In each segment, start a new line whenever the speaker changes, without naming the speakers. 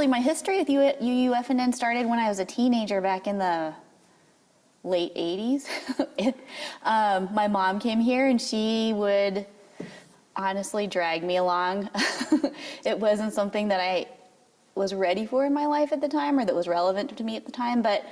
My history with UUFNN started when I was a teenager back in the late 80s. My mom came here and she would honestly drag me along. It wasn't something that I was ready for in my life at the time or that was relevant to me at the time, but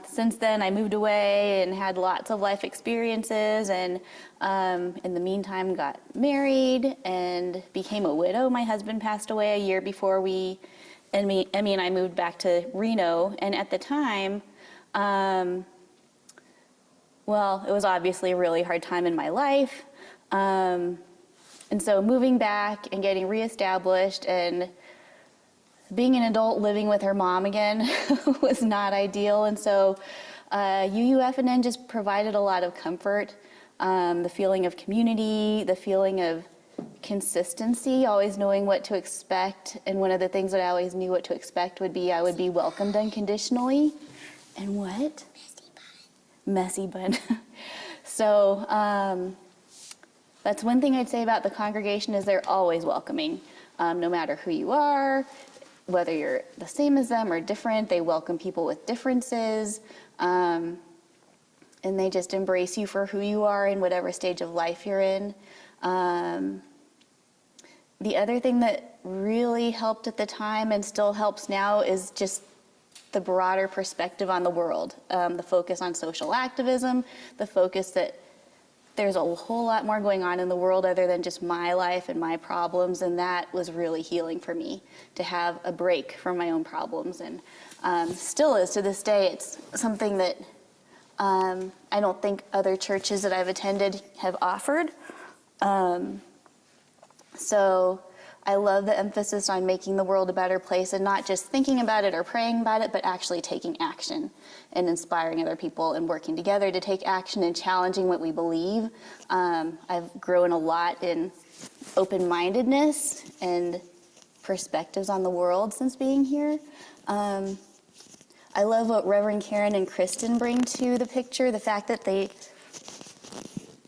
since then I moved away and had lots of life experiences, and in the meantime got married and became a widow. My husband passed away a year before Emmy and I moved back to Reno, and at the time, it was obviously a really hard time in my life, and so moving back and getting reestablished and being an adult living with her mom again was not ideal, and so UUFNN just provided a lot of comfort, the feeling of community, the feeling of consistency, always knowing what to expect. And one of the things that I always knew what to expect would be I would be welcomed unconditionally. And what? Messy bun. So that's one thing I'd say about the congregation is they're always welcoming, no matter who you are. Whether you're the same as them or different, they welcome people with differences, and they just embrace you for who you are in whatever stage of life you're in. The other thing that really helped at the time and still helps now is just the broader perspective on the world, the focus on social activism, the focus that there's a whole lot more going on in the world other than just my life and my problems, and that was really healing for me, to have a break from my own problems, and still is to this day. It's something that I don't think other churches that I've attended have offered. So I love the emphasis on making the world a better place and not just thinking about it or praying about it, but actually taking action and inspiring other people and working together to take action and challenging what we believe. I've grown a lot in open-mindedness and perspectives on the world since being here. I love what Reverend Karen and Kristen bring to the picture, the fact that they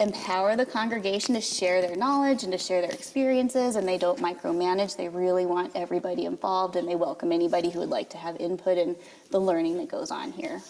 empower the congregation to share their knowledge and to share their experiences, and they don't micromanage. They really want everybody involved, and they welcome anybody who would like to have input in the learning that goes on here.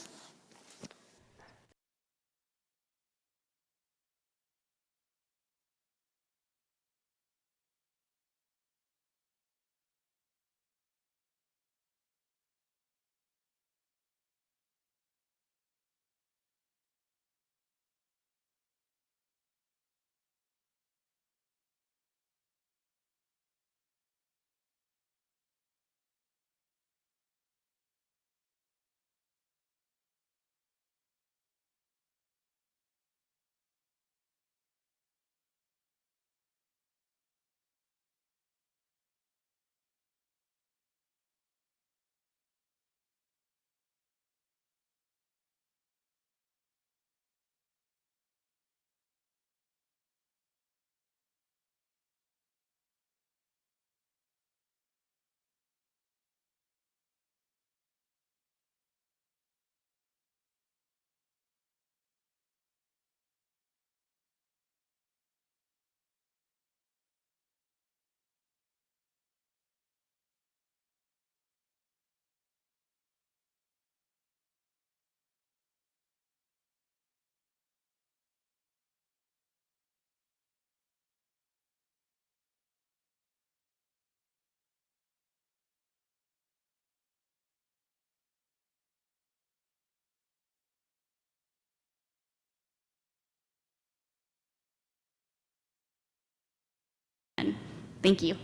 Thank you.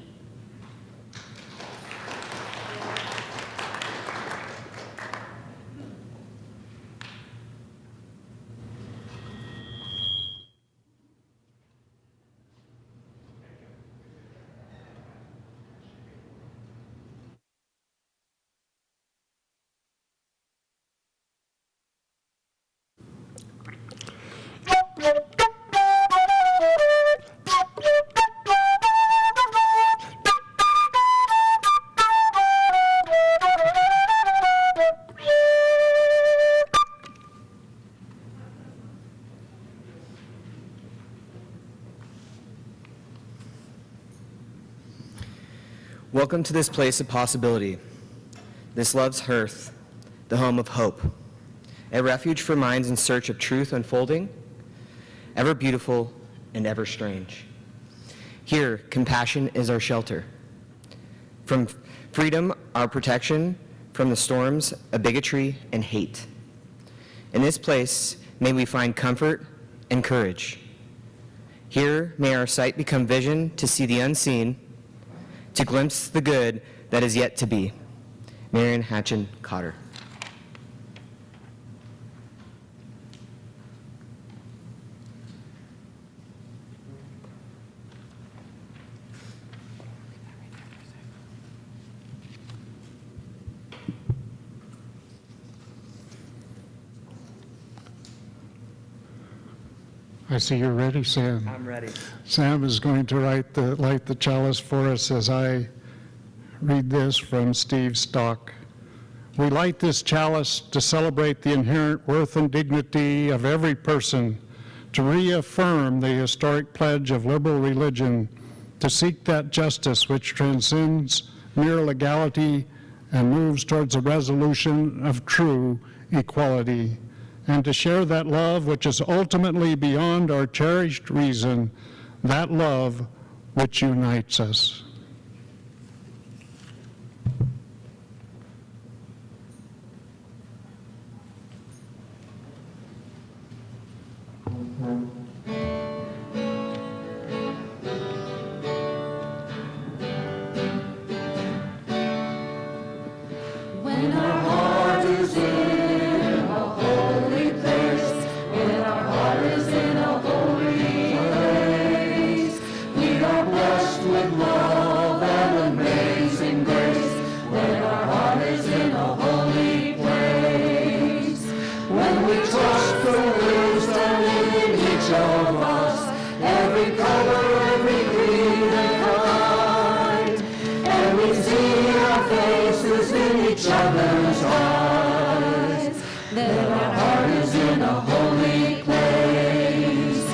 Welcome to this place of possibility, this love's hearth, the home of hope, a refuge for minds in search of truth unfolding, ever beautiful and ever strange. Here, compassion is our shelter. From freedom, our protection, from the storms of bigotry and hate. In this place, may we find comfort and courage. Here, may our sight become vision to see the unseen, to glimpse the good that is yet to be. Marion Hatchin Cotter.
I see you're ready, Sam.
I'm ready.
Sam is going to light the chalice for us as I read this from Steve Stock. We light this chalice to celebrate the inherent worth and dignity of every person, to reaffirm the historic pledge of liberal religion, to seek that justice which transcends mere legality and moves towards a resolution of true equality, and to share that love which is ultimately beyond our cherished reason, that love which unites us.
When our heart is in a holy place, when our heart is in a holy place, we are blessed with love and amazing grace. When our heart is in a holy place, when we trust the wisdom in each of us, every color, every creed and kind, and we see our faces in each other's eyes, then our heart is in a holy place.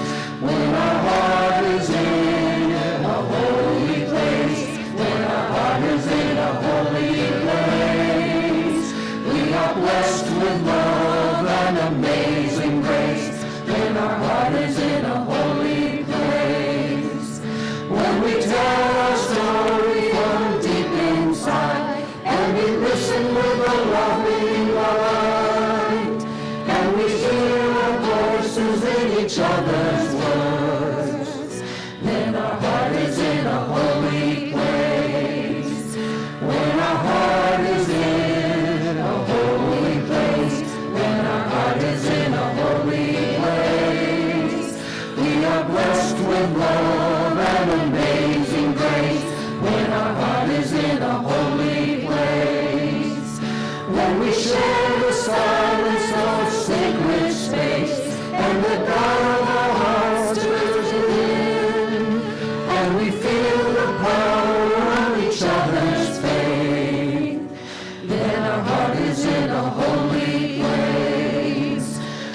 When our heart is in a holy place, when our heart is in a holy place, we are blessed with love and amazing grace. When our heart is in a holy place, when we tell our story from deep inside, and we listen with a loving mind, and we hear our voices in each other's words, then our heart is in a holy place. When our heart is in a holy place, when our heart is in a holy place, we are blessed with love and amazing grace. When our heart is in a holy place, when we share the silence of sacred space, and the God of our hearts dwells within, and we feel the power of each other's faith, then our heart is in a holy place.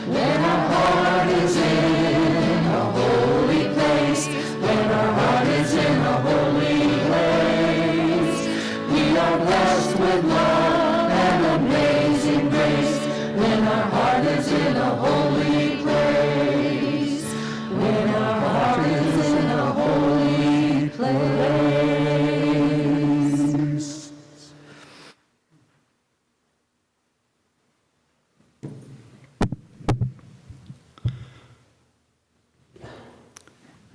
When our heart is in a holy place, when our heart is in a holy place, we are blessed with love and amazing grace. When our heart is in a holy place, when our heart is in a holy place.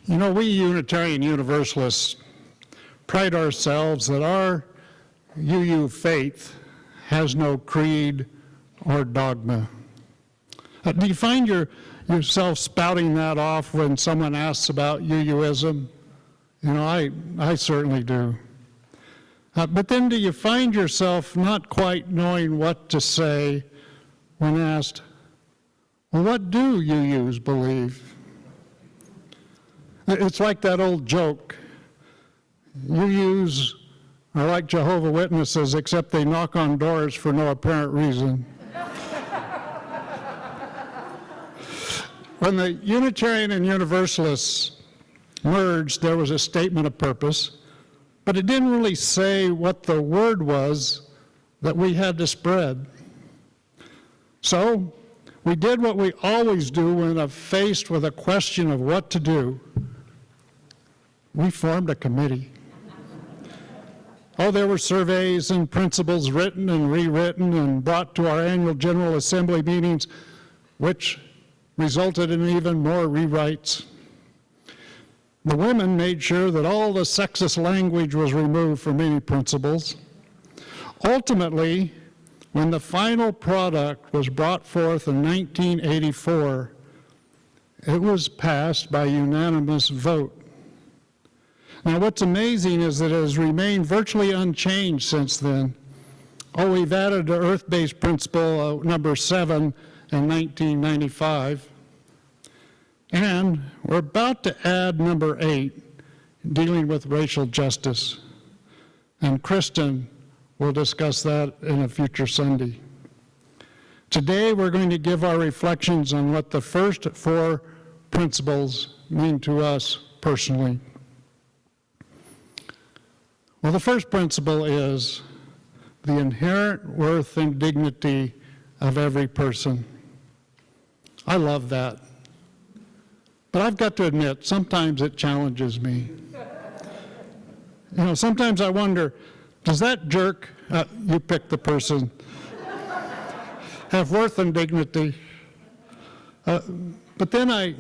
You know, we Unitarian Universalists pride ourselves that our UU faith has no creed or dogma. Do you find yourself spouting that off when someone asks about UUism? You know, I certainly do. But then do you find yourself not quite knowing what to say when asked, well, what do UUs believe? It's like that old joke. UUs are like Jehovah's Witnesses, except they knock on doors for no apparent reason. When the Unitarian and Universalists merged, there was a statement of purpose. but it didn't really say what the word was that we had to spread. So we did what we always do when faced with a question of what to do. We formed a committee. Oh, there were surveys and principles written and rewritten and brought to our annual General Assembly meetings, which resulted in even more rewrites. The women made sure that all the sexist language was removed from many principles. Ultimately, when the final product was brought forth in 1984, it was passed by unanimous vote. Now, what's amazing is that it has remained virtually unchanged since then. Oh, we've added the Earth-based principle number 7 in 1995. And we're about to add number 8, dealing with racial justice. And Kristen will discuss that in a future Sunday. Today, we're going to give our reflections on what the first 4 principles mean to us personally. Well, the first principle is the inherent worth and dignity of every person. I love that. But I've got to admit, sometimes it challenges me. You know, sometimes I wonder, does that jerk, you pick the person, have worth and dignity? But then I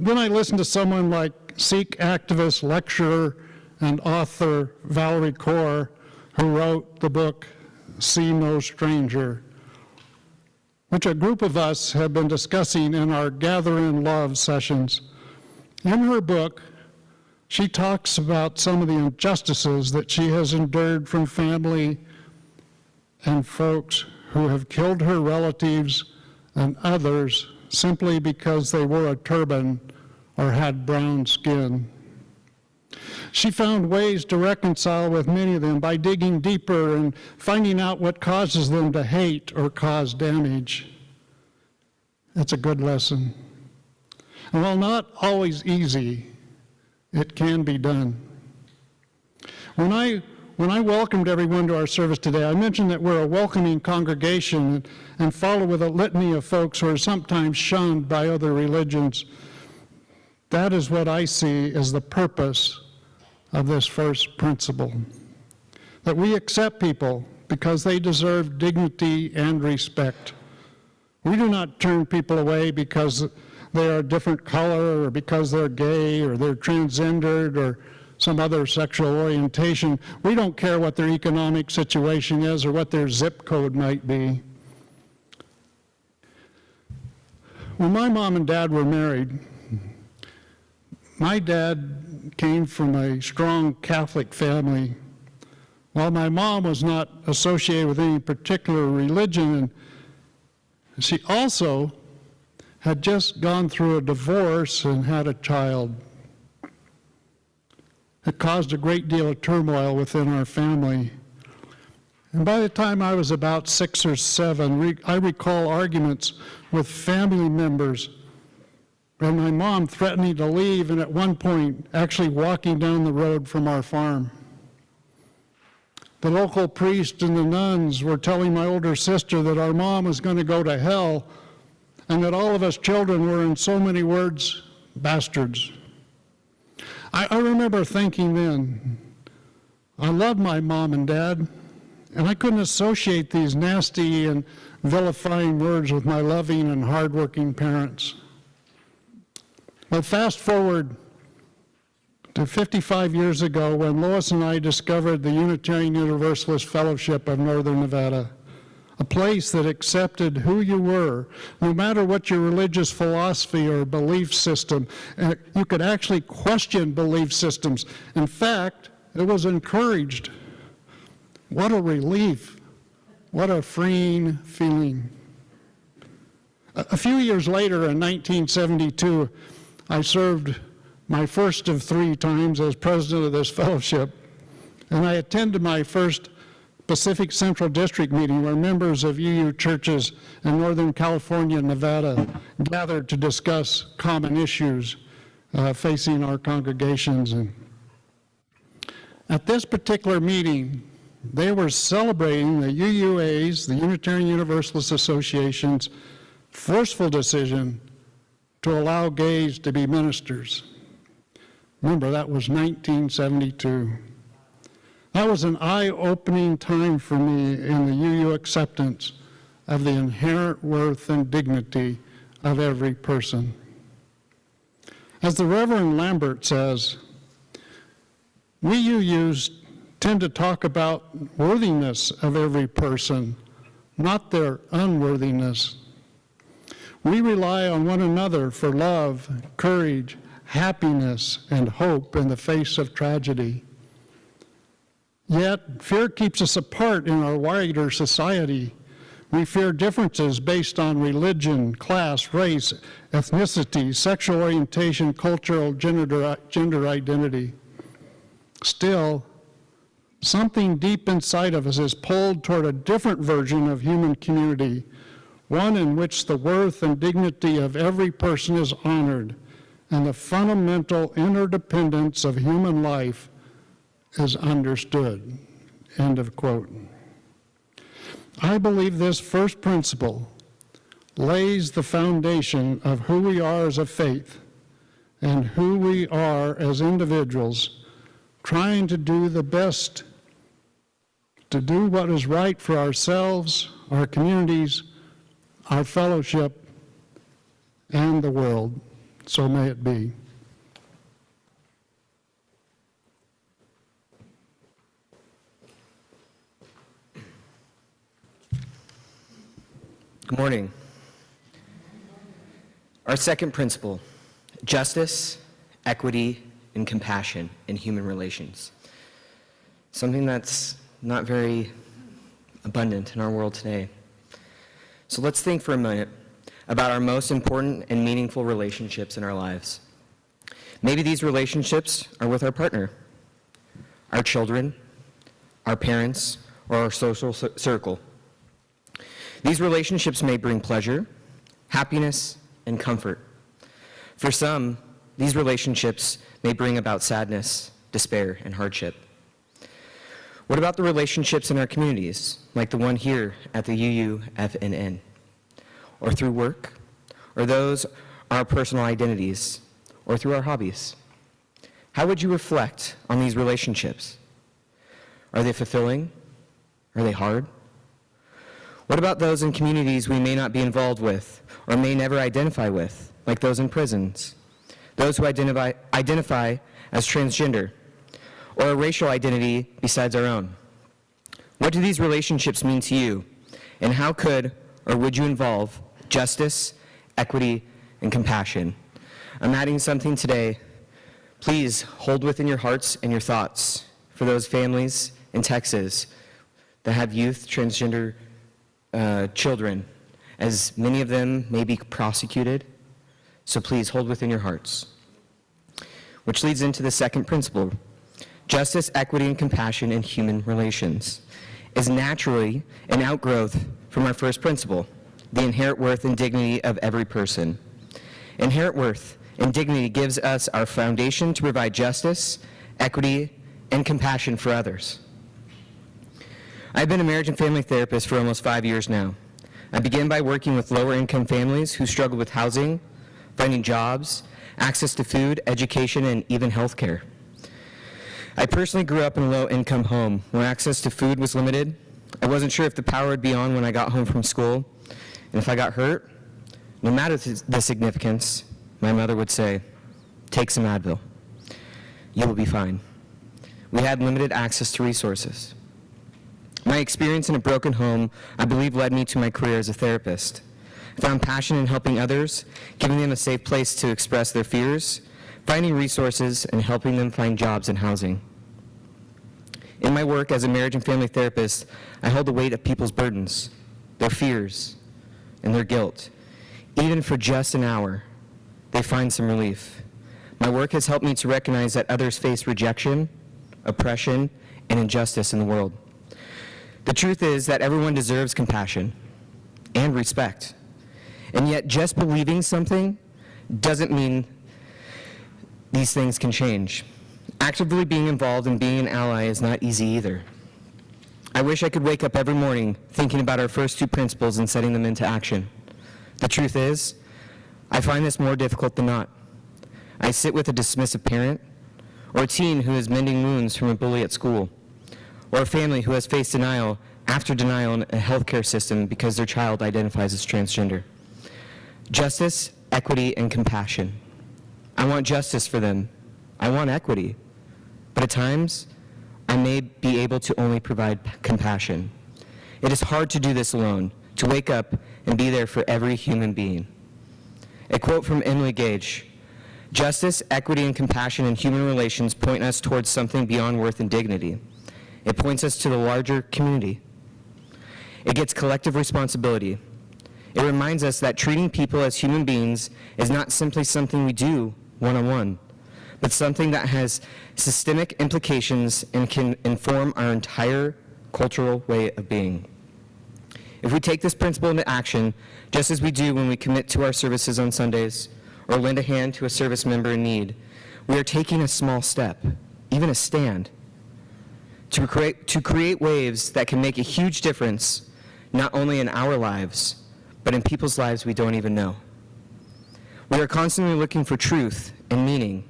listen to someone like Sikh activist, lecturer, and author Valerie Kaur, who wrote the book See No Stranger, which a group of us have been discussing in our Gather in Love sessions. In her book, she talks about some of the injustices that she has endured from family and folks who have killed her relatives and others simply because they wore a turban or had brown skin. She found ways to reconcile with many of them by digging deeper and finding out what causes them to hate or cause damage. That's a good lesson. And while not always easy, it can be done. When I welcomed everyone to our service today, I mentioned that we're a welcoming congregation and follow with a litany of folks who are sometimes shunned by other religions. That is what I see as the purpose of this first principle, that we accept people because they deserve dignity and respect. We do not turn people away because they are a different color or because they're gay or they're transgendered or some other sexual orientation. We don't care what their economic situation is or what their zip code might be. When my mom and dad were married, my dad came from a strong Catholic family, while my mom was not associated with any particular religion, and she also had just gone through a divorce and had a child. It caused a great deal of turmoil within our family. And by the time I was about 6 or 7, I recall arguments with family members and my mom threatening to leave, and at one point actually walking down the road from our farm. The local priest and the nuns were telling my older sister that our mom was going to go to hell and that all of us children were, in so many words, bastards. I remember thinking then, I love my mom and dad, and I couldn't associate these nasty and vilifying words with my loving and hardworking parents. But fast forward to 55 years ago when Lois and I discovered the Unitarian Universalist Fellowship of Northern Nevada, a place that accepted who you were, no matter what your religious philosophy or belief system. You could actually question belief systems. In fact, it was encouraged. What a relief. What a freeing feeling. A few years later, in 1972, I served my first of 3 times as president of this fellowship, and I attended my first Pacific Central District meeting where members of UU churches in Northern California and Nevada gathered to discuss common issues facing our congregations. At this particular meeting, they were celebrating the UUA's, the Unitarian Universalist Association's, forceful decision to allow gays to be ministers. Remember, that was 1972. That was an eye-opening time for me in the UU acceptance of the inherent worth and dignity of every person. As the Reverend Lambert says, we UUs tend to talk about worthiness of every person, not their unworthiness. We rely on one another for love, courage, happiness, and hope in the face of tragedy. Yet, fear keeps us apart in our wider society. We fear differences based on religion, class, race, ethnicity, sexual orientation, cultural, gender identity. Still, something deep inside of us is pulled toward a different version of human community, one in which the worth and dignity of every person is honored and the fundamental interdependence of human life is understood. End of quote. I believe this first principle lays the foundation of who we are as a faith and who we are as individuals, trying to do the best to do what is right for ourselves, our communities, our fellowship, and the world. So may it be.
Good morning. Our second principle, justice, equity, and compassion in human relations. Something that's not very abundant in our world today. So let's think for a minute about our most important and meaningful relationships in our lives. Maybe these relationships are with our partner, our children, our parents, or our social circle. These relationships may bring pleasure, happiness, and comfort. For some, these relationships may bring about sadness, despair, and hardship. What about the relationships in our communities, like the one here at the UUFNN, or through work, or those our personal identities, or through our hobbies? How would you reflect on these relationships? Are they fulfilling? Are they hard? What about those in communities we may not be involved with or may never identify with, like those in prisons, those who identify as transgender, or a racial identity besides our own? What do these relationships mean to you, and how could or would you involve justice, equity, and compassion? I'm adding something today. Please hold within your hearts and your thoughts for those families in Texas that have youth transgender children, as many of them may be prosecuted. So please hold within your hearts. Which leads into the second principle. Justice, equity, and compassion in human relations is naturally an outgrowth from our first principle, the inherent worth and dignity of every person. Inherent worth and dignity gives us our foundation to provide justice, equity, and compassion for others. I've been a marriage and family therapist for almost 5 years now. I began by working with lower-income families who struggle with housing, finding jobs, access to food, education, and even health care. I personally grew up in a low-income home where access to food was limited. I wasn't sure if the power would be on when I got home from school, and if I got hurt, no matter the significance, my mother would say, "Take some Advil. You will be fine." We had limited access to resources. My experience in a broken home, I believe, led me to my career as a therapist. I found passion in helping others, giving them a safe place to express their fears, finding resources, and helping them find jobs and housing. In my work as a marriage and family therapist, I hold the weight of people's burdens, their fears, and their guilt. Even for just an hour, they find some relief. My work has helped me to recognize that others face rejection, oppression, and injustice in the world. The truth is that everyone deserves compassion and respect. And yet just believing something doesn't mean these things can change. Actively being involved and being an ally is not easy either. I wish I could wake up every morning thinking about our first two principles and setting them into action. The truth is, I find this more difficult than not. I sit with a dismissive parent, or a teen who is mending wounds from a bully at school, or a family who has faced denial after denial in a healthcare system because their child identifies as transgender. Justice, equity, and compassion. I want justice for them. I want equity. But at times, I may be able to only provide compassion. It is hard to do this alone, to wake up and be there for every human being. A quote from Emily Gage: "Justice, equity, and compassion in human relations point us towards something beyond worth and dignity. It points us to the larger community. It gets collective responsibility. It reminds us that treating people as human beings is not simply something we do one-on-one, but something that has systemic implications and can inform our entire cultural way of being. If we take this principle into action, just as we do when we commit to our services on Sundays or lend a hand to a service member in need, we are taking a small step, even a stand, to create waves that can make a huge difference, not only in our lives, but in people's lives we don't even know. We are constantly looking for truth and meaning,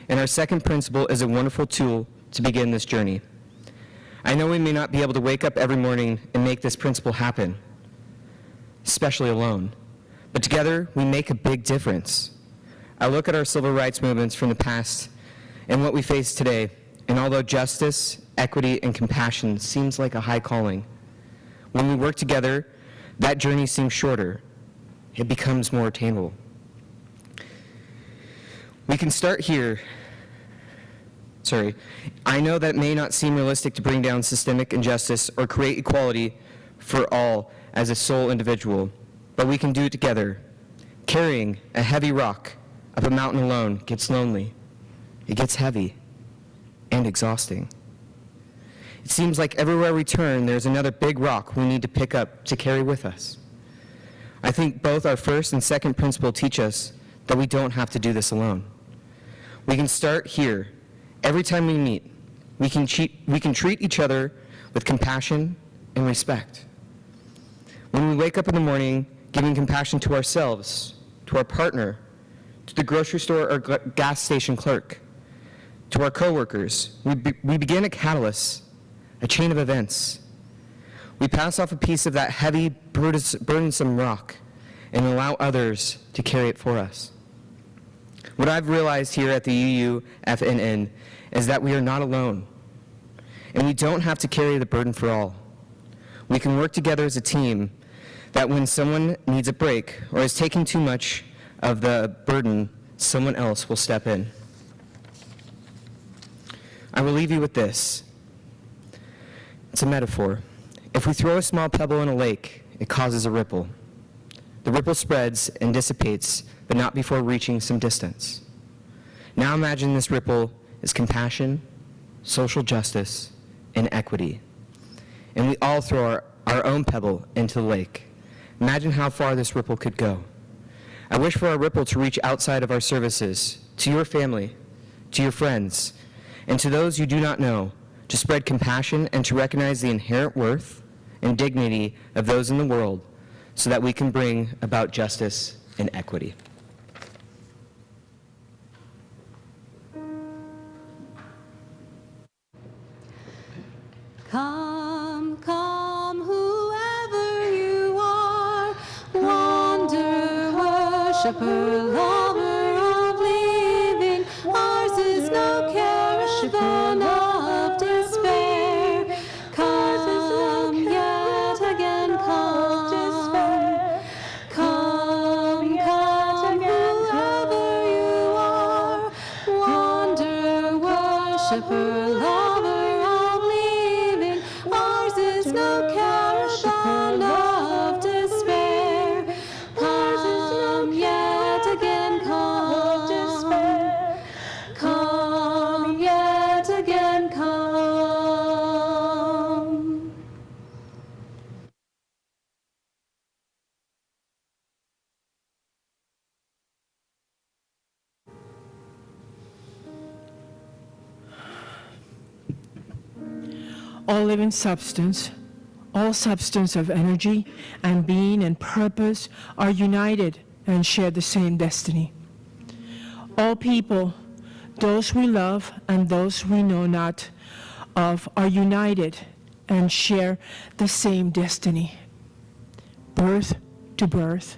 and our second principle is a wonderful tool to begin this journey. I know we may not be able to wake up every morning and make this principle happen, especially alone, but together we make a big difference. I look at our civil rights movements from the past and what we face today, and although justice, equity, and compassion seems like a high calling, when we work together, that journey seems shorter. It becomes more attainable. We can start here. I know that it may not seem realistic to bring down systemic injustice or create equality for all as a sole individual, but we can do it together. Carrying a heavy rock up a mountain alone gets lonely. It gets heavy and exhausting. It seems like everywhere we turn, there's another big rock we need to pick up to carry with us. I think both our first and second principle teach us that we don't have to do this alone. We can start here. Every time we meet, we can treat each other with compassion and respect. When we wake up in the morning, giving compassion to ourselves, to our partner, to the grocery store or gas station clerk, to our coworkers, we begin a catalyst, a chain of events. We pass off a piece of that heavy, burdensome rock and allow others to carry it for us. What I've realized here at the UUFNN is that we are not alone, and we don't have to carry the burden for all. We can work together as a team that when someone needs a break or is taking too much of the burden, someone else will step in. I will leave you with this. It's a metaphor. If we throw a small pebble in a lake, it causes a ripple. The ripple spreads and dissipates, but not before reaching some distance. Now imagine this ripple is compassion, social justice, and equity. And we all throw our own pebble into the lake. Imagine how far this ripple could go. I wish for our ripple to reach outside of our services, to your family, to your friends, and to those you do not know, to spread compassion and to recognize the inherent worth and dignity of those in the world so that we can bring about justice and equity.
Come, come, whoever you are, wander, worshiper, lover of living. Ours is no caravan of despair. Come, yet again come. Come, come, whoever you are, wander, worshiper, lover of living. Ours is no caravan of despair. Come, yet again
all living substance, all substance of energy and being and purpose are united and share the same destiny. All people, those we love and those we know not of, are united and share the same destiny. Birth to birth.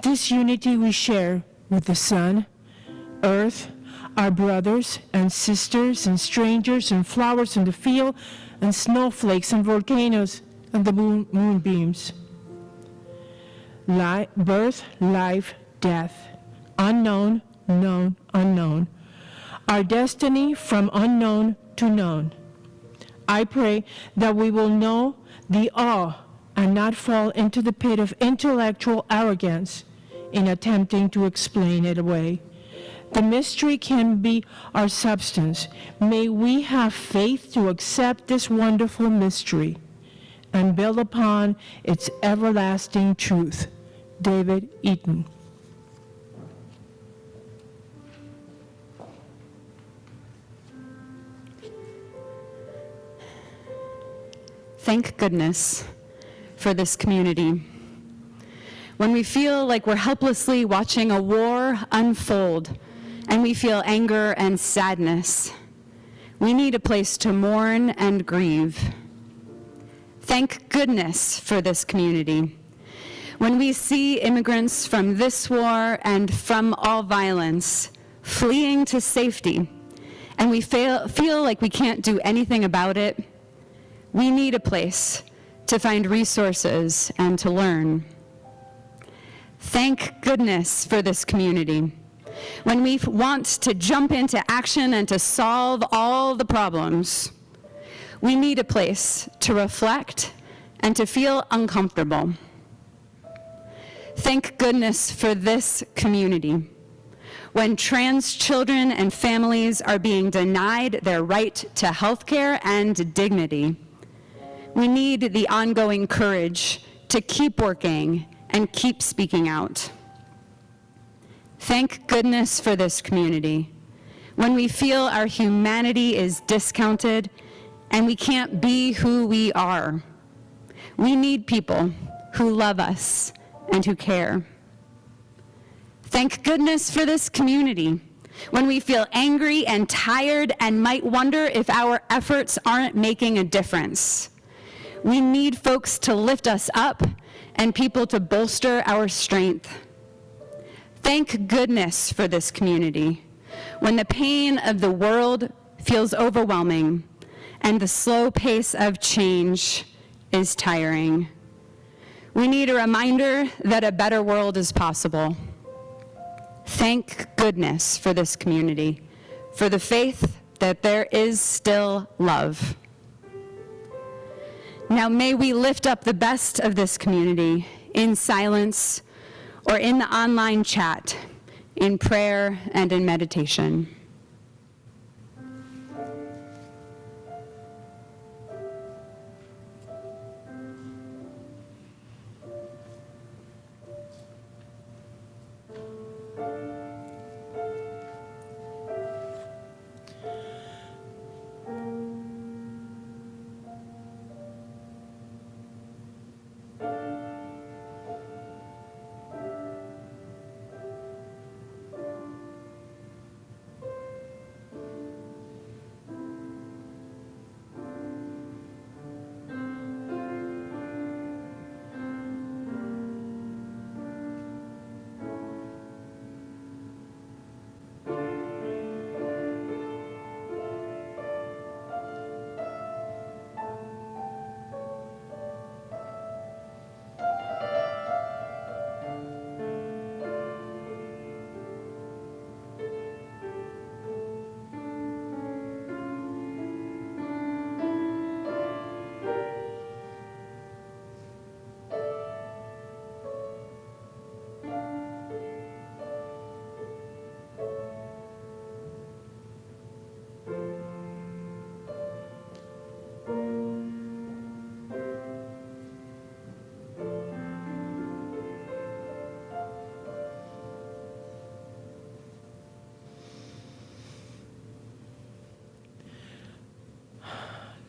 This unity we share with the sun, earth, our brothers and sisters and strangers and flowers in the field and snowflakes and volcanoes and the moonbeams. Birth, life, death, unknown, known, unknown. Our destiny from unknown to known. I pray that we will know the awe and not fall into the pit of intellectual arrogance in attempting to explain it away. The mystery can be our substance. May we have faith to accept this wonderful mystery and build upon its everlasting truth. David Eaton.
Thank goodness for this community. When we feel like we're helplessly watching a war unfold and we feel anger and sadness, we need a place to mourn and grieve. Thank goodness for this community. When we see immigrants from this war and from all violence fleeing to safety, and we feel like we can't do anything about it, we need a place to find resources and to learn. Thank goodness for this community. When we want to jump into action and to solve all the problems, we need a place to reflect and to feel uncomfortable. Thank goodness for this community. When trans children and families are being denied their right to health care and dignity, we need the ongoing courage to keep working and keep speaking out. Thank goodness for this community. When we feel our humanity is discounted and we can't be who we are, we need people who love us and who care. Thank goodness for this community. When we feel angry and tired and might wonder if our efforts aren't making a difference, we need folks to lift us up and people to bolster our strength. Thank goodness for this community. When the pain of the world feels overwhelming and the slow pace of change is tiring, we need a reminder that a better world is possible. Thank goodness for this community, for the faith that there is still love. Now may we lift up the best of this community in silence or in the online chat, in prayer and in meditation.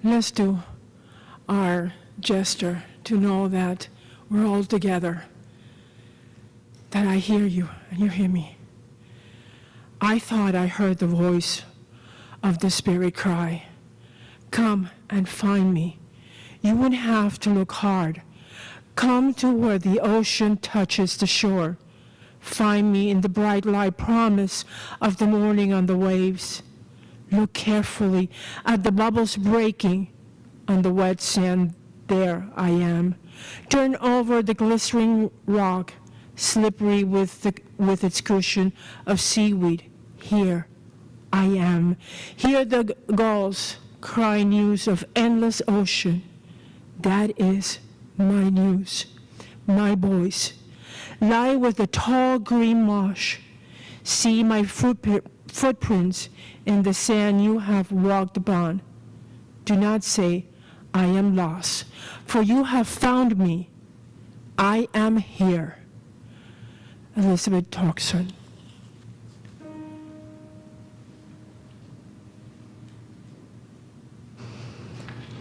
Let's do our gesture to know that we're all together, that I hear you and you hear me. I thought I heard the voice of the Spirit cry, "Come and find me. You wouldn't have to look hard. Come to where the ocean touches the shore. Find me in the bright light promise of the morning on the waves. Look carefully at the bubbles breaking on the wet sand. There I am. Turn over the glistening rock, slippery with its cushion of seaweed. Here I am. Hear the gulls cry news of endless ocean. That is my news, my voice. Lie with the tall green marsh. See my footprints in the sand you have walked upon. Do not say, I am lost, for you have found me. I am here. Elizabeth Torkson.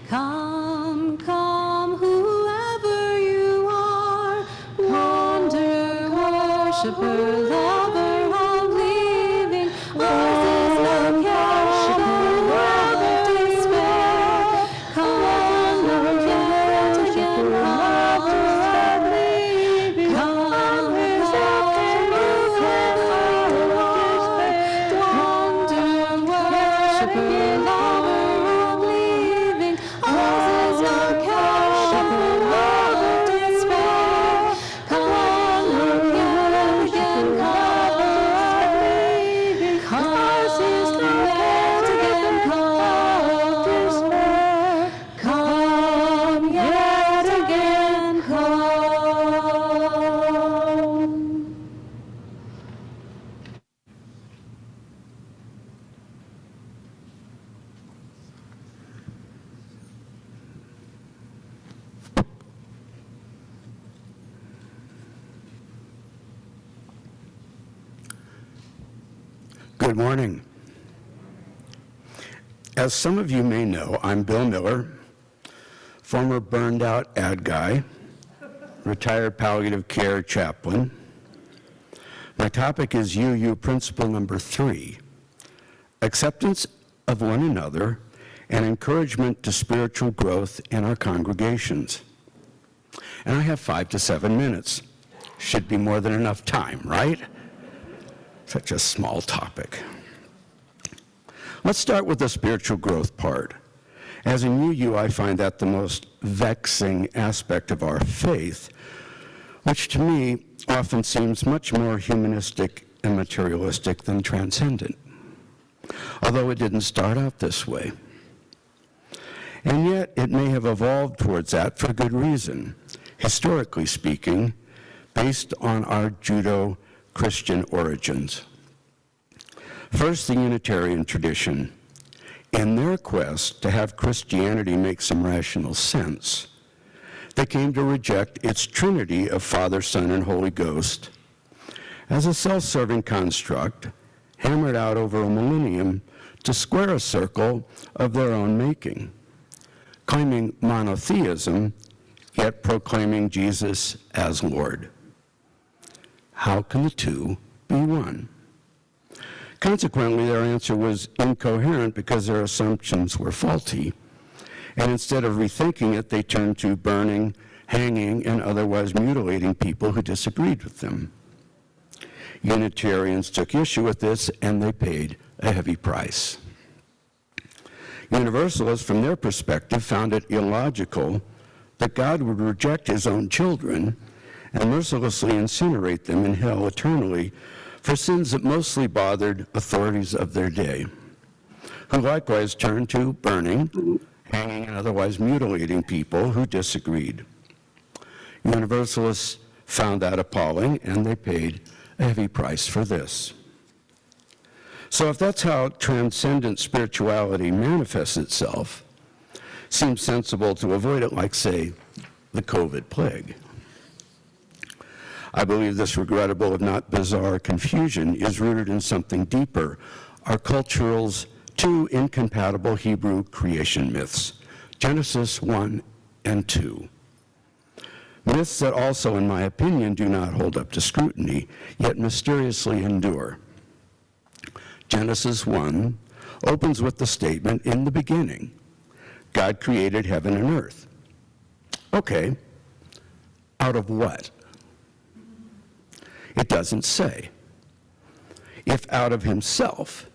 Come, come, whoever you are, wonder, worshiper, lover of living, voices of passion, word of despair. Come, look yet again, lover of living, come, wonder, worshiper, lover of living, voices of passion, love of despair. Come on, look yet again, come, voices look yet again, come yet again, come.
Good morning. As some of you may know, I'm Bill Miller, former burned out ad guy, retired palliative care chaplain. My topic is UU principle number 3, acceptance of one another and encouragement to spiritual growth in our congregations. And I have 5 to 7 minutes. Should be more than enough time, right? Such a small topic. Let's start with the spiritual growth part. As in UU, I find that the most vexing aspect of our faith, which to me often seems much more humanistic and materialistic than transcendent, although it didn't start out this way. And yet, it may have evolved towards that for good reason, historically speaking, based on our Judeo-Christian origins. First, the Unitarian tradition. In their quest to have Christianity make some rational sense, they came to reject its trinity of Father, Son, and Holy Ghost as a self-serving construct hammered out over a millennium to square a circle of their own making, claiming monotheism, yet proclaiming Jesus as Lord. How can the two be one? Consequently, their answer was incoherent because their assumptions were faulty, and instead of rethinking it, they turned to burning, hanging, and otherwise mutilating people who disagreed with them. Unitarians took issue with this, and they paid a heavy price. Universalists, from their perspective, found it illogical that God would reject his own children and mercilessly incinerate them in hell eternally for sins that mostly bothered authorities of their day, who likewise turned to burning, hanging, and otherwise mutilating people who disagreed. Universalists found that appalling, and they paid a heavy price for this. So if that's how transcendent spirituality manifests itself, seems sensible to avoid it like, say, the COVID plague. I believe this regrettable, if not bizarre, confusion is rooted in something deeper, our culture's two incompatible Hebrew creation myths, Genesis 1 and 2. Myths that also, in my opinion, do not hold up to scrutiny, yet mysteriously endure. Genesis 1 opens with the statement, "In the beginning, God created heaven and earth." Okay, out of what? It doesn't say. If out of himself,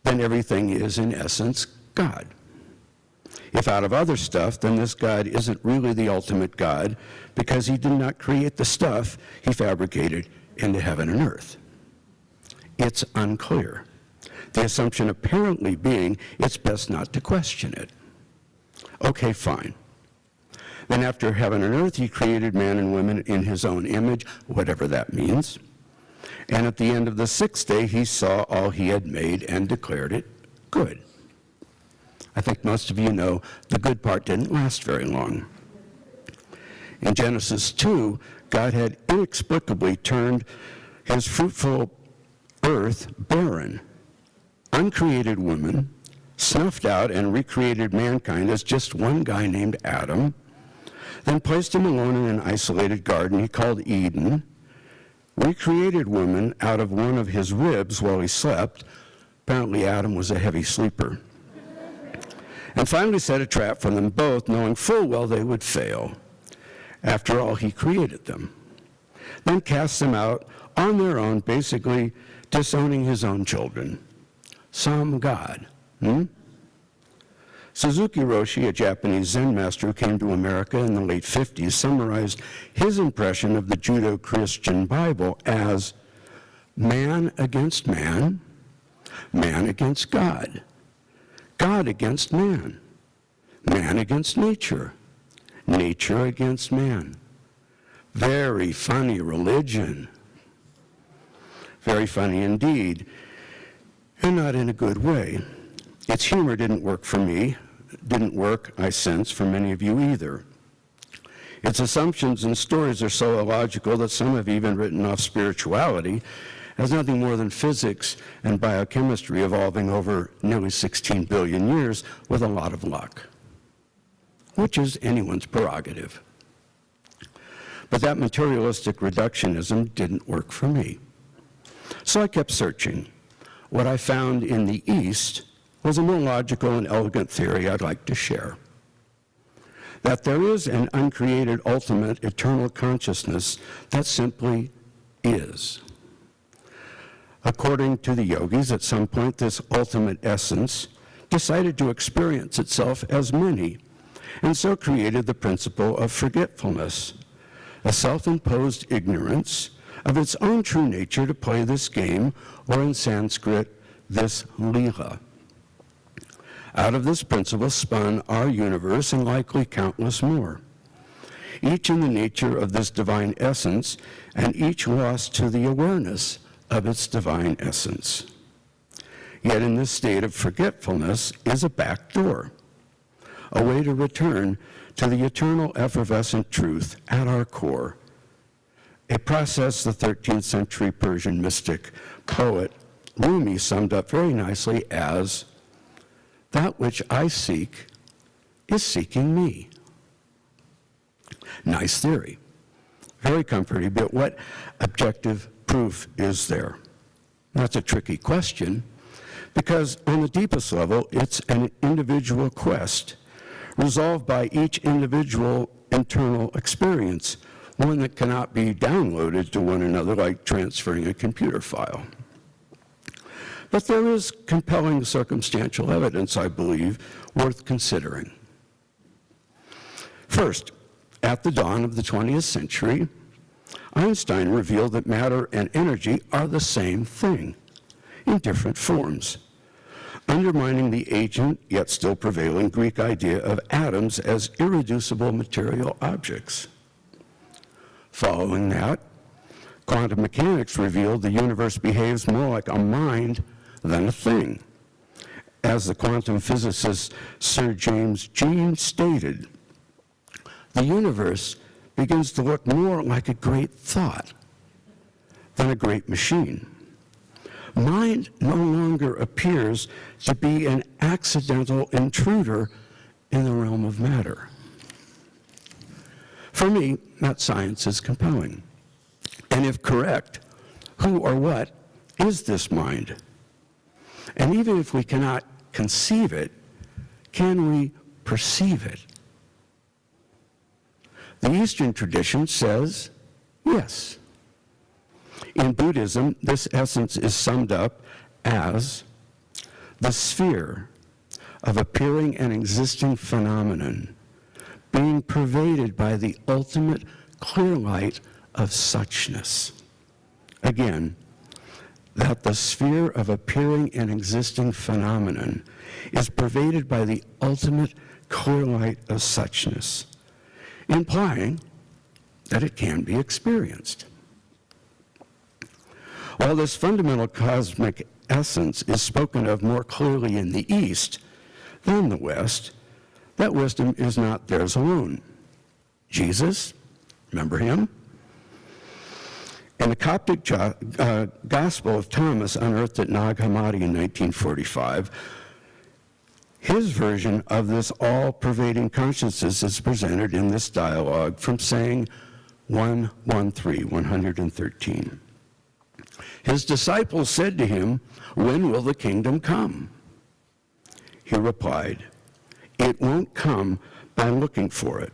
then everything is, in essence, God. If out of other stuff, then this God isn't really the ultimate God, because he did not create the stuff he fabricated into heaven and earth. It's unclear. The assumption apparently being, it's best not to question it. Okay, fine. Then after heaven and earth, he created man and woman in his own image, whatever that means. And at the end of the sixth day, he saw all he had made and declared it good. I think most of you know the good part didn't last very long. In Genesis 2, God had inexplicably turned his fruitful earth barren. Uncreated woman snuffed out and recreated mankind as just one guy named Adam, then placed him alone in an isolated garden he called Eden, recreated woman out of one of his ribs while he slept. Apparently Adam was a heavy sleeper. And finally set a trap for them both, knowing full well they would fail. After all, he created them. Then cast them out on their own, basically disowning his own children. Some God. Suzuki Roshi, a Japanese Zen master who came to America in the late 50s, summarized his impression of the Judeo-Christian Bible as man against man, man against God, God against man, man against nature, nature against man. Very funny religion. Very funny indeed, and not in a good way. Its humor didn't work for me, didn't work, I sense, for many of you either. Its assumptions and stories are so illogical that some have even written off spirituality as nothing more than physics and biochemistry evolving over nearly 16 billion years with a lot of luck, which is anyone's prerogative. But that materialistic reductionism didn't work for me. So I kept searching. What I found in the East was a more logical and elegant theory I'd like to share. That there is an uncreated, ultimate, eternal consciousness that simply is. According to the yogis, at some point, this ultimate essence decided to experience itself as many, and so created the principle of forgetfulness, a self-imposed ignorance of its own true nature to play this game, or in Sanskrit, this lila. Out of this principle spun our universe and likely countless more, each in the nature of this divine essence, and each lost to the awareness of its divine essence. Yet in this state of forgetfulness is a back door, a way to return to the eternal effervescent truth at our core, a process the 13th century Persian mystic poet Rumi summed up very nicely as, "That which I seek is seeking me." Nice theory, very comforting, but what objective proof is there? That's a tricky question, because on the deepest level, it's an individual quest resolved by each individual internal experience, one that cannot be downloaded to one another like transferring a computer file. But there is compelling circumstantial evidence, I believe, worth considering. First, at the dawn of the 20th century, Einstein revealed that matter and energy are the same thing, in different forms, undermining the ancient yet still prevailing Greek idea of atoms as irreducible material objects. Following that, quantum mechanics revealed the universe behaves more like a mind than a thing. As the quantum physicist Sir James Jeans stated, the universe begins to look more like a great thought than a great machine. Mind no longer appears to be an accidental intruder in the realm of matter. For me, that science is compelling. And if correct, who or what is this mind? And even if we cannot conceive it, can we perceive it? The Eastern tradition says yes. In Buddhism, this essence is summed up as the sphere of appearing and existing phenomenon being pervaded by the ultimate clear light of suchness. Again, that the sphere of appearing and existing phenomenon is pervaded by the ultimate clear light of suchness, implying that it can be experienced. While this fundamental cosmic essence is spoken of more clearly in the East than the West, that wisdom is not theirs alone. Jesus, remember him? In the Coptic Gospel of Thomas, unearthed at Nag Hammadi in 1945, his version of this all-pervading consciousness is presented in this dialogue from saying 113. His disciples said to him, "When will the kingdom come?" He replied, "It won't come by looking for it.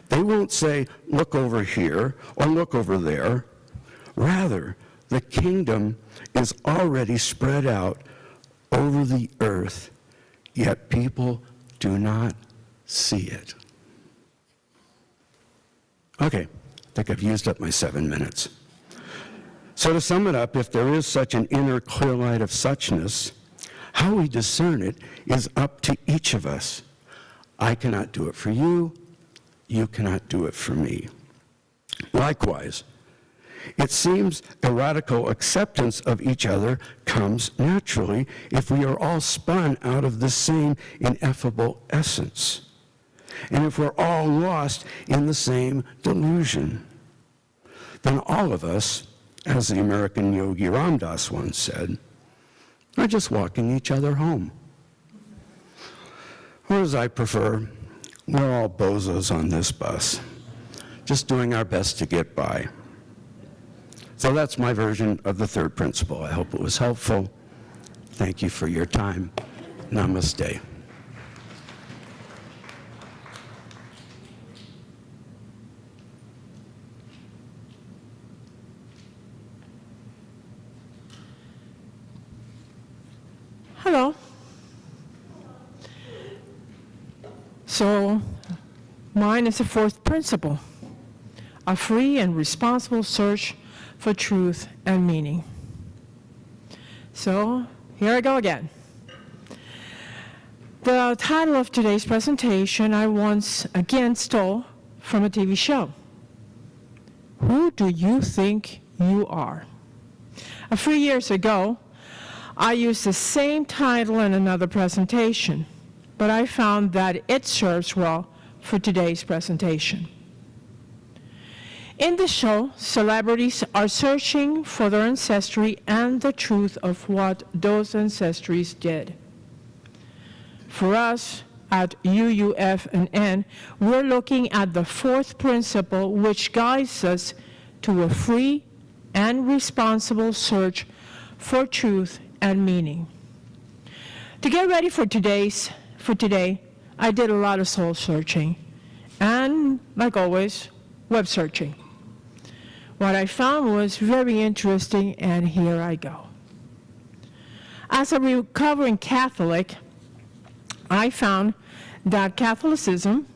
They won't say, 'Look over here,' or 'Look over there.' Rather, the kingdom is already spread out over the earth, yet people do not see it." Okay, I think I've used up my 7 minutes. So to sum it up, if there is such an inner clear light of suchness, how we discern it is up to each of us. I cannot do it for you. You cannot do it for me. Likewise, it seems a radical acceptance of each other comes naturally if we are all spun out of the same ineffable essence, and if we're all lost in the same delusion. Then all of us, as the American yogi Ram Dass once said, are just walking each other home. Or as I prefer, we're all bozos on this bus, just doing our best to get by. So that's my version of the third principle. I hope it was helpful. Thank you for your time. Namaste.
Hello. So, mine is the fourth principle, a free and responsible search for truth and meaning. So, here I go again. The title of today's presentation I once again stole from a TV show. Who do you think you are? A few years ago, I used the same title in another presentation, but I found that it serves well for today's presentation. In the show, celebrities are searching for their ancestry and the truth of what those ancestries did. For us, at UUF&N, we're looking at the fourth principle, which guides us to a free and responsible search for truth and meaning. To get ready for today, I did a lot of soul searching and, like always, web searching. What I found was very interesting, and here I go. As a recovering Catholic, I found that Catholicism,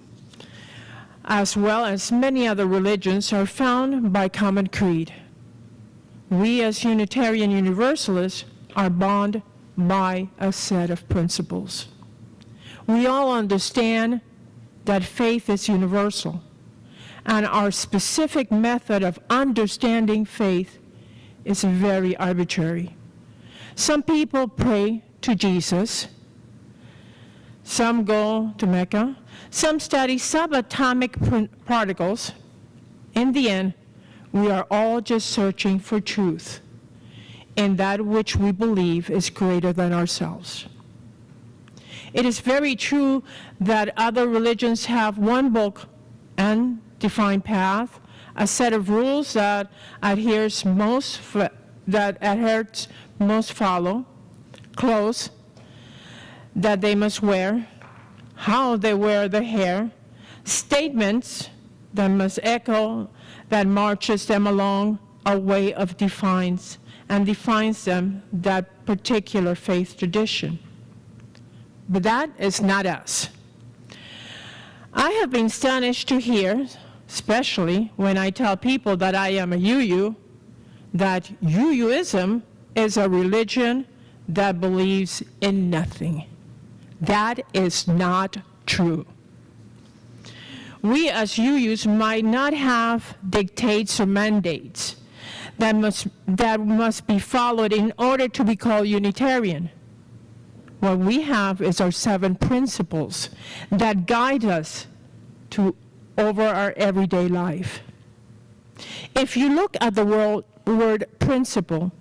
as well as many other religions, are found by common creed. We as Unitarian Universalists are bound by a set of principles. We all understand that faith is universal, and our specific method of understanding faith is very arbitrary. Some people pray to Jesus, some go to Mecca, some study subatomic particles. In the end, we are all just searching for truth in that which we believe is greater than ourselves. It is very true that other religions have one book and defined path, a set of rules that adherents most follow, clothes that they must wear, how they wear their hair, statements that must echo, that marches them along a way of defines them that particular faith tradition. But that is not us. I have been astonished to hear, especially when I tell people that I am a UU, that UUism is a religion that believes in nothing. That is not true. We as UUs might not have dictates or mandates that must be followed in order to be called Unitarian. What we have is our 7 principles that guide us over our everyday life. If you look at the word principle,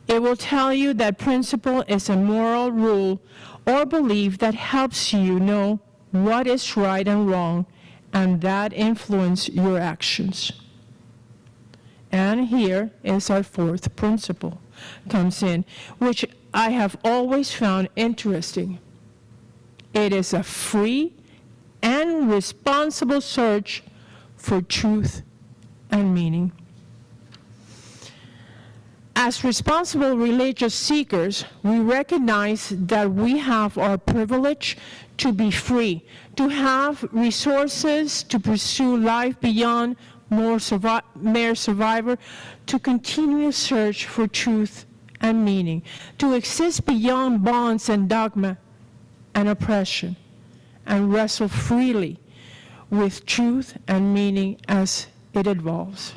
it will tell you that principle is a moral rule or belief that helps you know what is right and wrong, and that influence your actions. And here is our 4th principle comes in, which I have always found interesting. It is a free and responsible search for truth and meaning. As responsible religious seekers, we recognize that we have our privilege to be free, to have resources to pursue life beyond mere survivor, to continue search for truth and meaning, to exist beyond bonds and dogma and oppression, and wrestle freely with truth and meaning as it evolves.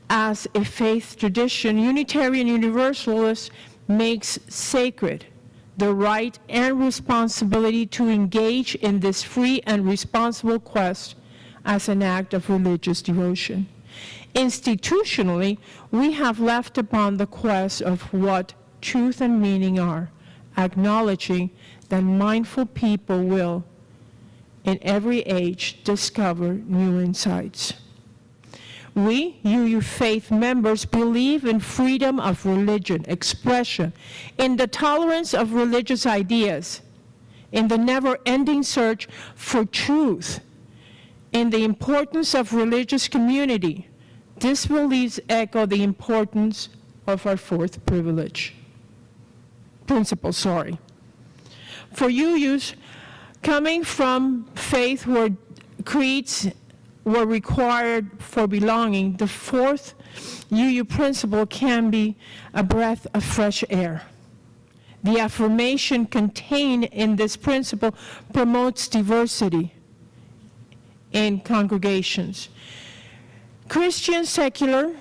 As a faith tradition, Unitarian Universalist makes sacred the right and responsibility to engage in this free and responsible quest as an act of religious devotion. Institutionally, we have left upon the quest of what truth and meaning are, acknowledging that mindful people will, in every age, discover new insights. We, UU faith members, believe in freedom of religion, expression, in the tolerance of religious ideas, in the never-ending search for truth, in the importance of religious community. These beliefs echo the importance of our 4th principle. For UUs, coming from faith where creeds were required for belonging, the 4th UU principle can be a breath of fresh air. The affirmation contained in this principle promotes diversity in congregations. Christians, secular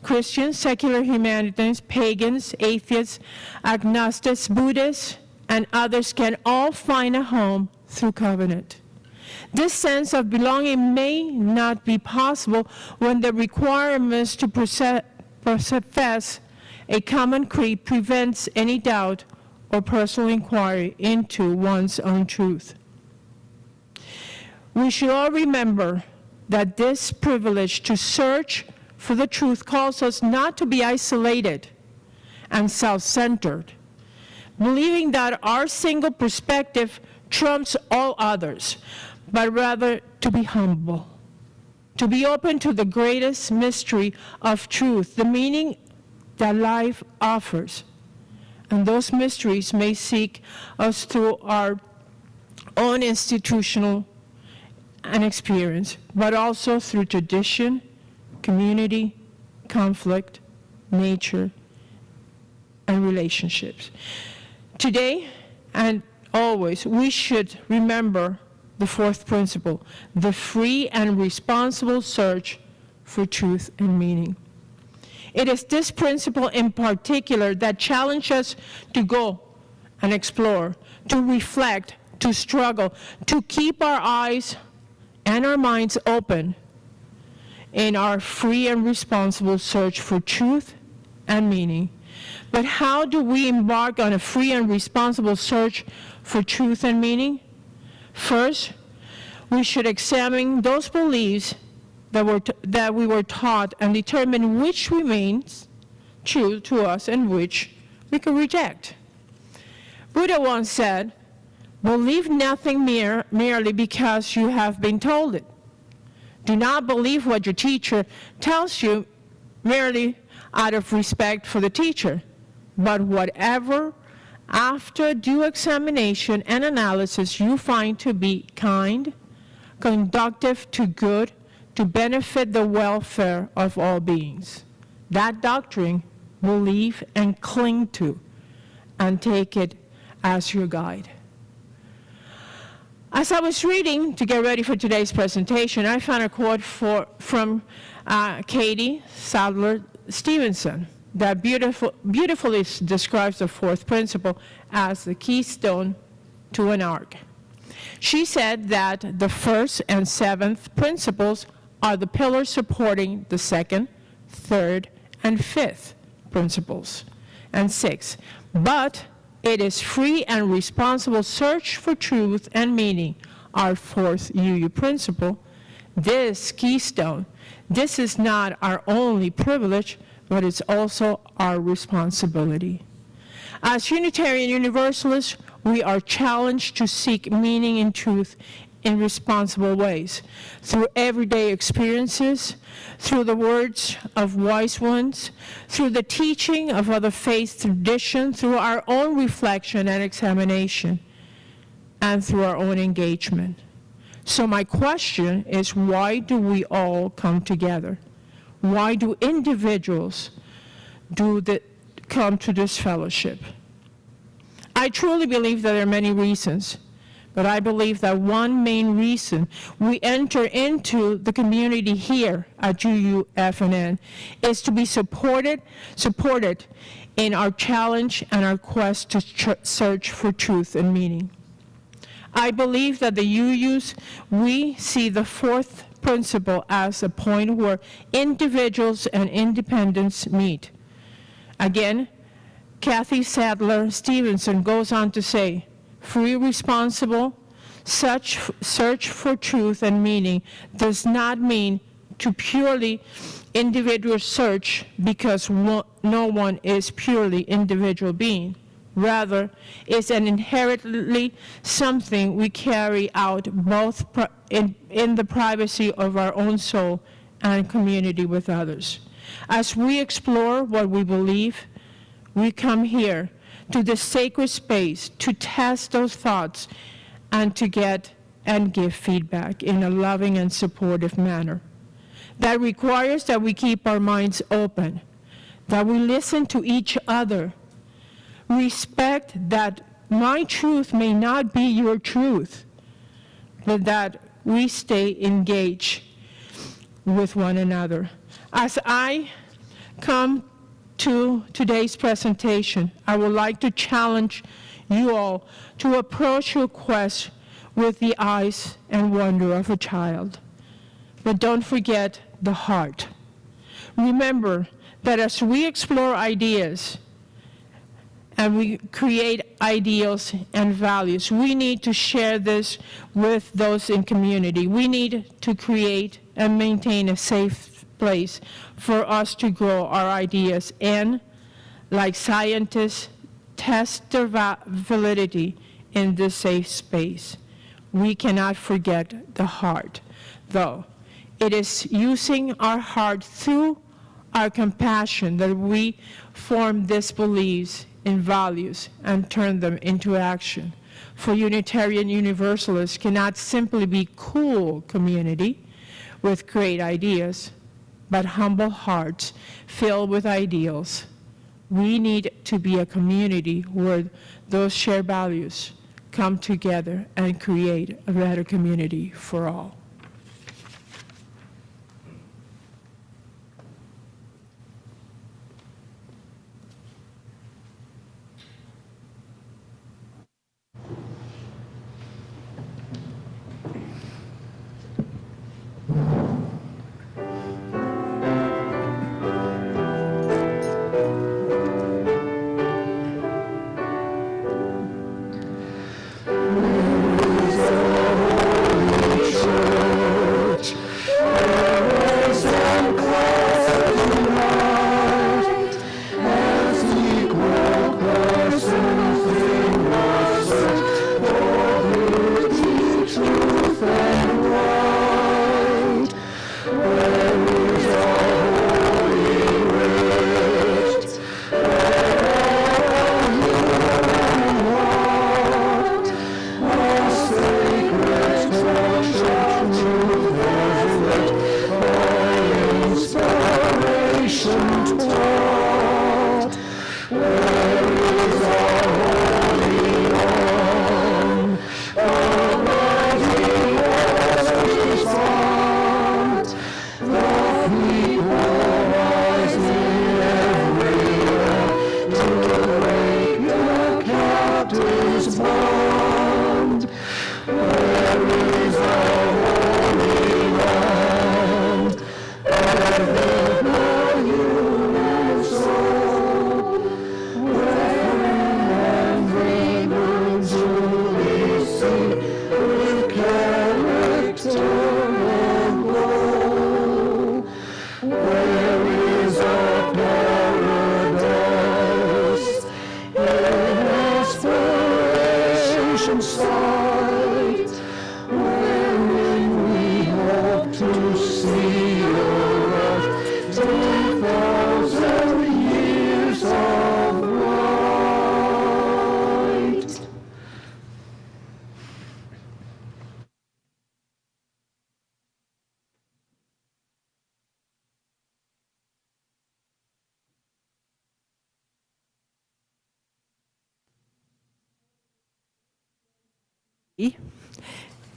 humanities, pagans, atheists, agnostics, Buddhists, and others can all find a home through covenant. This sense of belonging may not be possible when the requirements to profess a common creed prevents any doubt or personal inquiry into one's own truth. We should all remember that this privilege to search for the truth calls us not to be isolated and self-centered, believing that our single perspective trumps all others, but rather to be humble, to be open to the greatest mystery of truth, the meaning that life offers. And those mysteries may seek us through our own institutional and experience, but also through tradition, community, conflict, nature, and relationships. Today and always, we should remember the 4th principle, the free and responsible search for truth and meaning. It is this principle in particular that challenges us to go and explore, to reflect, to struggle, to keep our eyes and our minds open in our free and responsible search for truth and meaning, But how do we embark on a free and responsible search for truth and meaning? First, we should examine those beliefs that we were taught and determine which remains true to us and which we can reject. Buddha once said, "Believe nothing merely because you have been told it. Do not believe what your teacher tells you merely out of respect for the teacher, but whatever, after due examination and analysis, you find to be kind, conducive to good, to benefit the welfare of all beings. That doctrine, believe and cling to, and take it as your guide." As I was reading to get ready for today's presentation, I found a quote from Katie Sadler Stevenson that beautifully describes the fourth principle as the keystone to an arc. She said that the first and seventh principles are the pillars supporting the second, third, and fifth principles, and sixth. But it is free and responsible search for truth and meaning, our fourth UU principle. This keystone, this is not our only privilege, but it's also our responsibility. As Unitarian Universalists, we are challenged to seek meaning and truth in responsible ways, through everyday experiences, through the words of wise ones, through the teaching of other faith traditions, through our own reflection and examination, and through our own engagement. So my question is, why do we all come together? Why do individuals come to this fellowship? I truly believe that there are many reasons, but I believe that one main reason we enter into the community here at UUFNN is to be supported in our challenge and our quest to search for truth and meaning. I believe that the UUs, we see the fourth principle as a point where individuals and independents meet. Again, Kathy Sadler Stevenson goes on to say, free, responsible, search for truth and meaning does not mean to purely individual search because no one is purely individual being. Rather, it's an inherently something we carry out both in the privacy of our own soul and community with others. As we explore what we believe, we come here to the sacred space to test those thoughts and to get and give feedback in a loving and supportive manner. That requires that we keep our minds open, that we listen to each other, respect that my truth may not be your truth, but that we stay engaged with one another. As I come to today's presentation, I would like to challenge you all to approach your quest with the eyes and wonder of a child. But don't forget the heart. Remember that as we explore ideas and we create ideals and values, we need to share this with those in community. We need to create and maintain a safe place for us to grow our ideas and, like scientists, test their validity in this safe space. We cannot forget the heart, though. It is using our heart through our compassion that we form these beliefs and values and turn them into action. For Unitarian Universalists cannot simply be cool community with great ideas, but humble hearts filled with ideals. We need to be a community where those shared values come together and create a better community for all.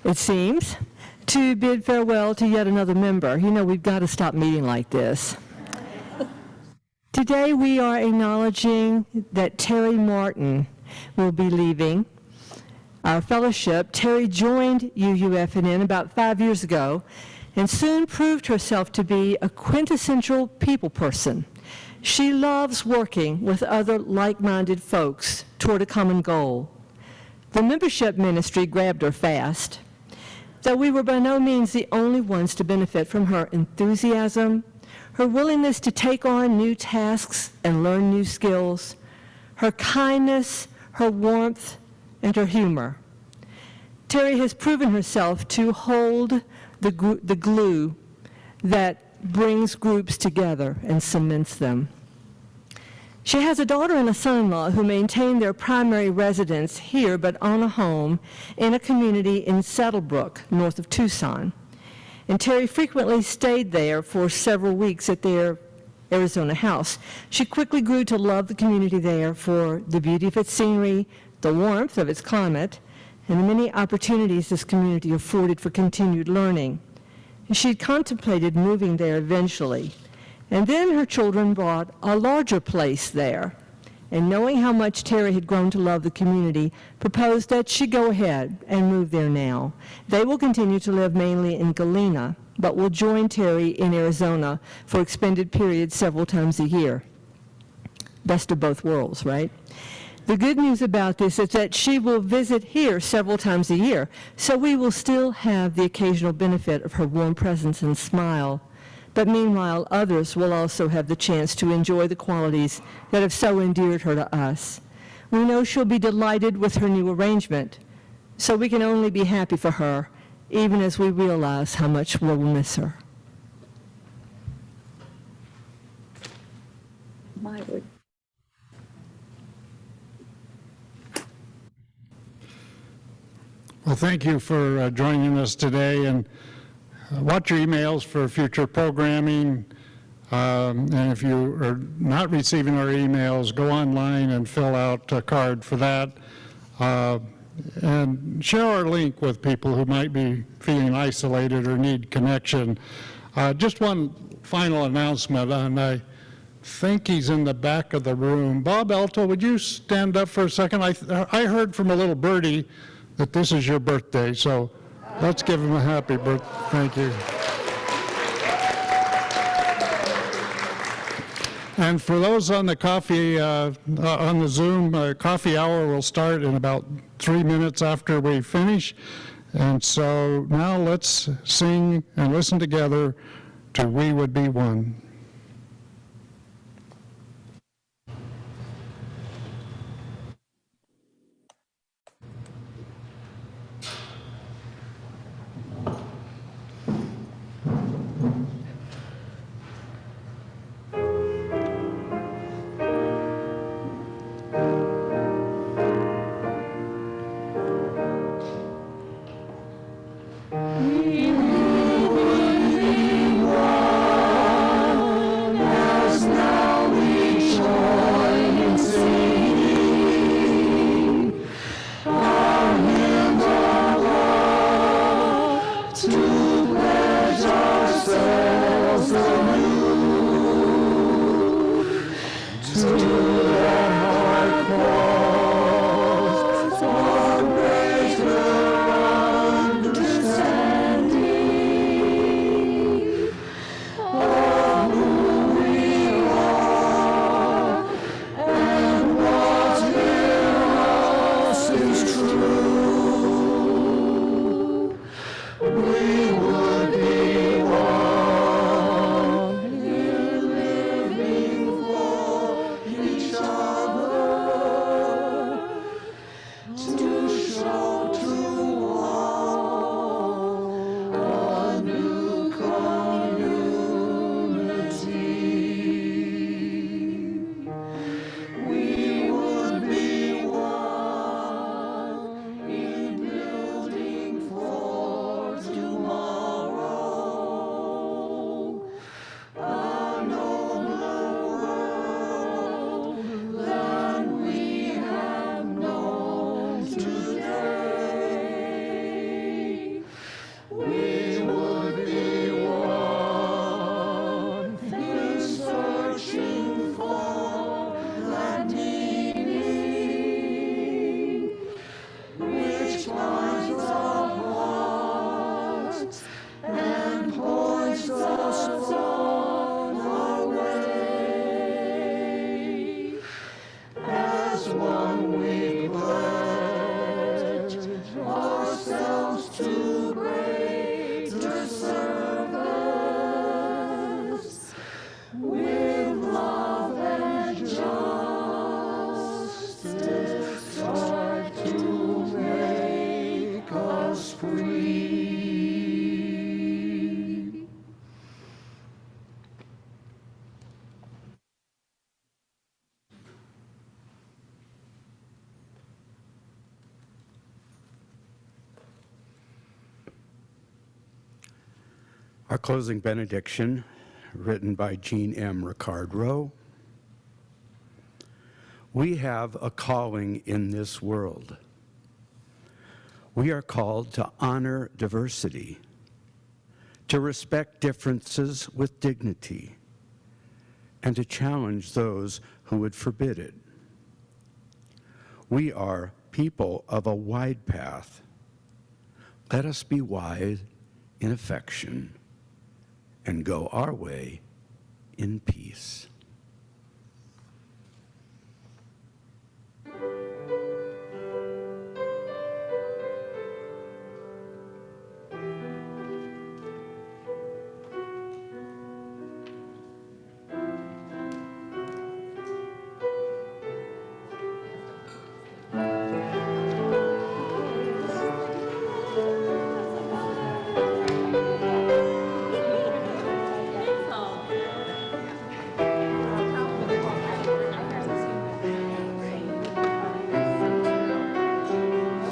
It seems, to bid farewell to yet another member. You know, we've got to stop meeting like this. Today we are acknowledging that Terry Martin will be leaving our fellowship. Terry joined UUFNN about 5 years ago and soon proved herself to be a quintessential people person. She loves working with other like-minded folks toward a common goal. The membership ministry grabbed her fast, though we were by no means the only ones to benefit from her enthusiasm, her willingness to take on new tasks and learn new skills, her kindness, her warmth, and her humor. Terry has proven herself to hold the glue that brings groups together and cements them. She has a daughter and a son-in-law who maintain their primary residence here, but own a home in a community in Saddlebrook, north of Tucson. And Terry frequently stayed there for several weeks at their Arizona house. She quickly grew to love the community there for the beauty of its scenery, the warmth of its climate, and the many opportunities this community afforded for continued learning. She'd contemplated moving there eventually. And then her children bought a larger place there, and knowing how much Terry had grown to love the community, proposed that she go ahead and move there now. They will continue to live mainly in Galena, but will join Terry in Arizona for extended periods several times a year. Best of both worlds, right? The good news about this is that she will visit here several times a year, so we will still have the occasional benefit of her warm presence and smile. But meanwhile, others will also have the chance to enjoy the qualities that have so endeared her to us. We know she'll be delighted with her new arrangement, so we can only be happy for her, even as we realize how much we'll miss her.
My word.
Well, thank you for joining us today, and watch your emails for future programming. And if you are not receiving our emails, go online and fill out a card for that. And share our link with people who might be feeling isolated or need connection. Just one final announcement, and I think he's in the back of the room. Bob Elto, would you stand up for a second? I heard from a little birdie that this is your birthday, so let's give him a happy birthday. Thank you. And for those on the coffee, on the Zoom, coffee hour will start in about 3 minutes after we finish. And so now let's sing and listen together to We Would Be One.
We will be one.
Our closing benediction, written by Jean M. Ricard-Rowe. We have a calling in this world. We are called to honor diversity, to respect differences with dignity, and to challenge those who would forbid it. We are people of a wide path. Let us be wide in affection and go our way in peace.